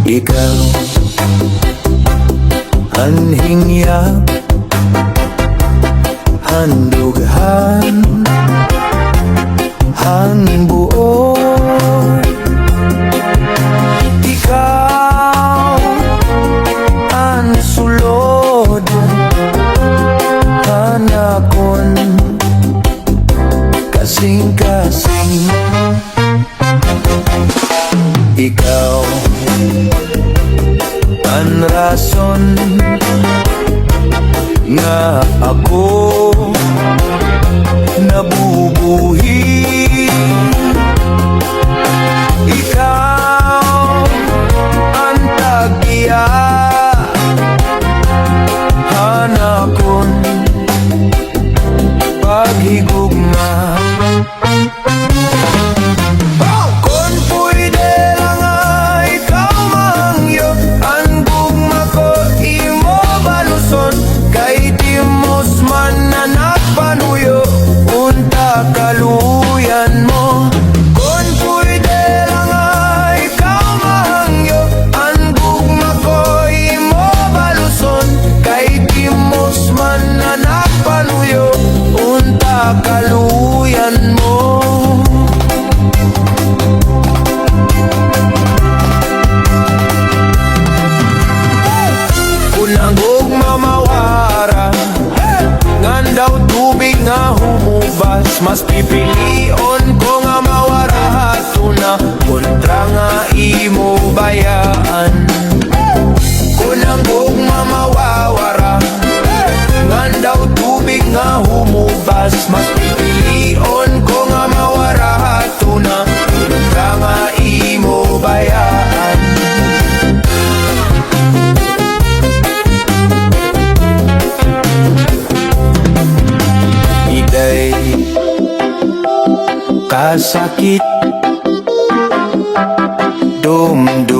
Ikaw, anhing yap, handughan, hanbuo. Ikaw, ang sulod, hanakon, kasing-kasing. Ikaw, ang rason nga ako nabubuhi. Ikaw ang tagya, hanakon paghigugma. Kung pwede lang ay ikaw mangyo, ang gugma ko imo baluson. Kay timos man na nagpanuyo, unta kaluyan mo. Kung pwede lang ay ikaw mangyo, ang gugma ko imo baluson. Kay timos man na nagpanuyo, unta kaluyan mo. Unang gugma mawara, ngandaw tubig nga humubas. Mas pipilion ko nga mawara hatuna, kontra nga imo bayaan. Unang gugma mawawara, ngandaw tubig nga humubas. Mas pipilion ko nga mawara hatuna, kontra nga imo bayaan. Iday kasakit dumdum